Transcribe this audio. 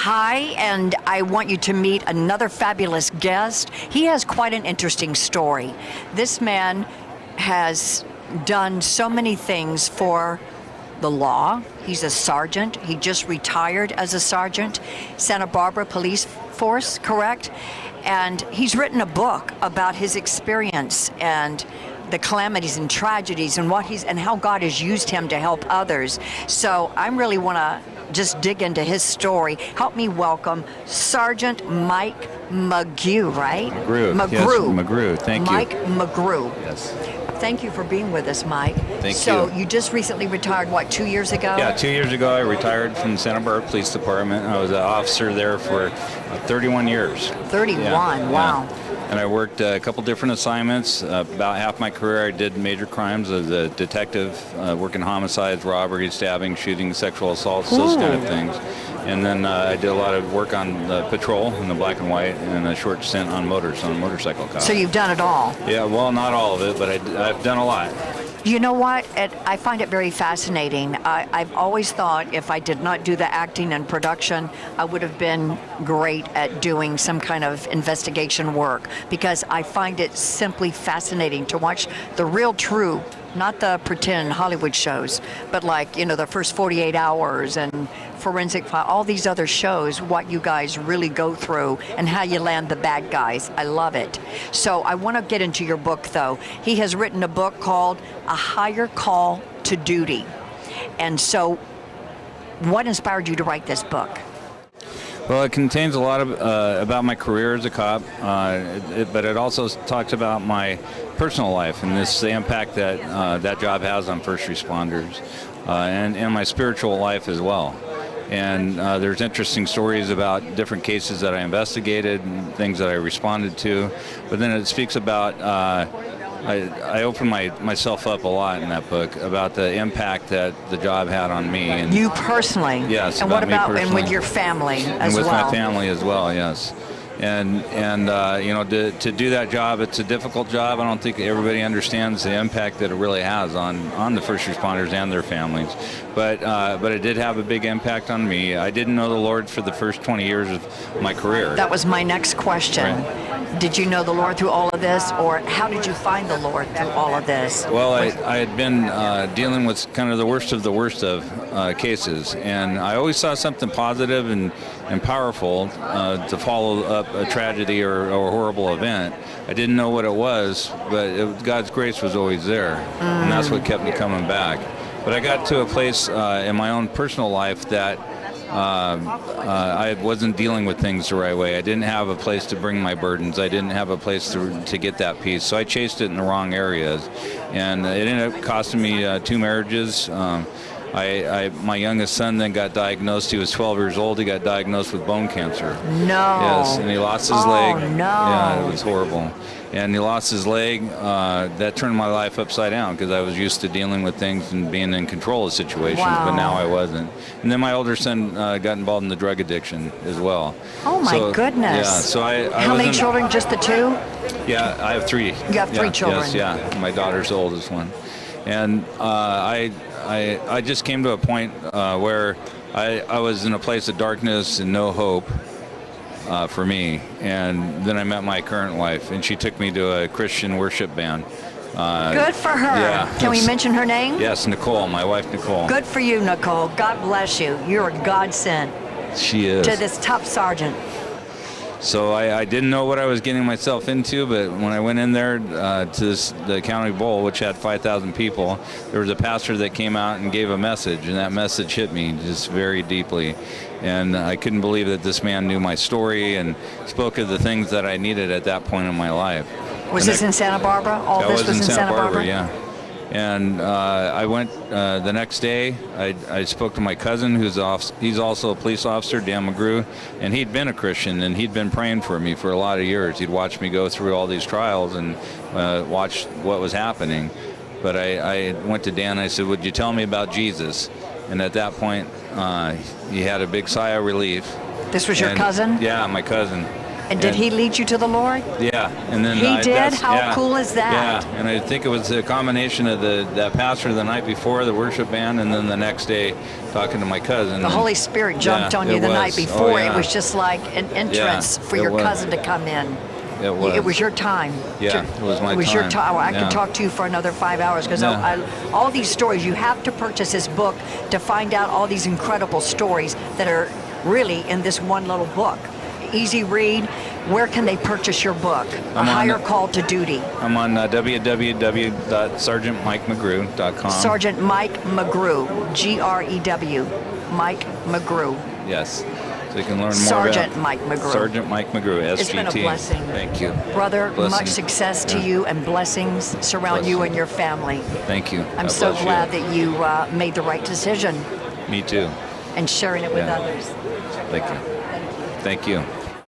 Hi, and I want you to meet another fabulous guest. He has quite an interesting story. This man has done so many things for the law. He's a sergeant. He just retired as a sergeant, Santa Barbara Police Force, correct? And he's written a book about his experience and the calamities and tragedies and how God has used him to help others. So I really want to just dig into his story. Help me welcome Sergeant Mike McGrew, right? McGrew. McGrew. Yes, McGrew. Thank you. Mike McGrew. Yes. Thank you for being with us, Mike. Thank you. So you just recently retired, what, 2 years ago? Yeah, 2 years ago I retired from the Santa Barbara Police Department. I was an officer there for 31 years. 31, yeah, wow. Yeah. And I worked a couple different assignments. About half my career I did major crimes as a detective, working homicides, robberies, stabbing, shooting, sexual assaults, those kind of things. And then I did a lot of work on the patrol in the black and white, and a short stint on motorcycle cop. So you've done it all? Yeah, well, not all of it, but I've done a lot. You know what? I find it very fascinating. I've always thought if I did not do the acting and production, I would have been great at doing some kind of investigation work, because I find it simply fascinating to watch the real true, not the pretend Hollywood shows, but like, the first 48 hours and Forensic File, all these other shows, what you guys really go through and how you land the bad guys. I love it. So I want to get into your book, though. He has written a book called A Higher Call to Duty. And so what inspired you to write this book? Well, it contains a lot of about my career as a cop, but it also talks about my personal life and the impact that that job has on first responders, and my spiritual life as well. And there's interesting stories about different cases that I investigated and things that I responded to. But then it speaks about, I open myself up a lot in that book about the impact that the job had on me. And you personally? Yes. And what about, and with your family as well? And with my family as well, yes. And to do that job, it's a difficult job. I don't think everybody understands the impact that it really has on the first responders and their families. But it did have a big impact on me. I didn't know the Lord for the first 20 years of my career. That was my next question. Right. Did you know the Lord through all of this, or how did you find the Lord through all of this? Well, I had been dealing with kind of the worst of cases, and I always saw something positive and powerful to follow up a tragedy or a horrible event. I didn't know what it was, but God's grace was always there, and that's what kept me coming back. But I got to a place in my own personal life that I wasn't dealing with things the right way. I didn't have a place to bring my burdens. I didn't have a place to get that peace. So I chased it in the wrong areas, and it ended up costing me 2 marriages. My youngest son then got diagnosed. He was 12 years old. He got diagnosed with bone cancer. No. Yes, and he lost his leg. Oh, no. Yeah, it was horrible. And he lost his leg. That turned my life upside down, because I was used to dealing with things and being in control of situations, wow. but now I wasn't. And then my older son got involved in the drug addiction as well. Oh, my goodness. Yeah, so I How many children? Just the 2? Yeah, I have 3. You have 3 children? Yes, yeah. My daughter's the oldest one. And I just came to a point where I was in a place of darkness and no hope for me. And then I met my current wife, and she took me to a Christian worship band. Good for her. Yeah. Can we mention her name? Yes, Nicole, my wife Nicole. Good for you, Nicole. God bless you. You're a godsend. She is. To this top sergeant. So I didn't know what I was getting myself into, but when I went in there to the county bowl, which had 5,000 people, there was a pastor that came out and gave a message, and that message hit me just very deeply. And I couldn't believe that this man knew my story and spoke of the things that I needed at that point in my life. Was this in Santa Barbara? All this was in Santa Barbara? Yeah. And I went the next day. I spoke to my cousin, he's also a police officer, Dan McGrew, and he'd been a Christian, and he'd been praying for me for a lot of years. He'd watched me go through all these trials and watch what was happening. But I went to Dan and I said, would you tell me about Jesus? And at that point, he had a big sigh of relief. This was your cousin? Yeah, my cousin. And did he lead you to the Lord? Yeah, and then he did. How cool is that? Yeah, and I think it was a combination of that pastor the night before, the worship band, and then the next day talking to my cousin. The Holy Spirit jumped on you the night before. It was just like an entrance for your cousin to come in. It was your time. Yeah, it was my time. It was your time. I could talk to you for another 5 hours because all these stories, you have to purchase this book to find out all these incredible stories that are really in this one little book. Easy read. Where can they purchase your book? A Higher Call to Duty. I'm on www.sergeantmikemcgrew.com. Sergeant Mike McGrew, Grew, Mike McGrew. Yes. So you can learn more Sergeant about Mike McGrew. Sergeant Mike McGrew, SGT. It's been a blessing. Thank you. Brother, much success to you and blessings surround you and your family. Thank you. I'm so glad that you made the right decision. Me too. And sharing it with others. Thank you. Thank you.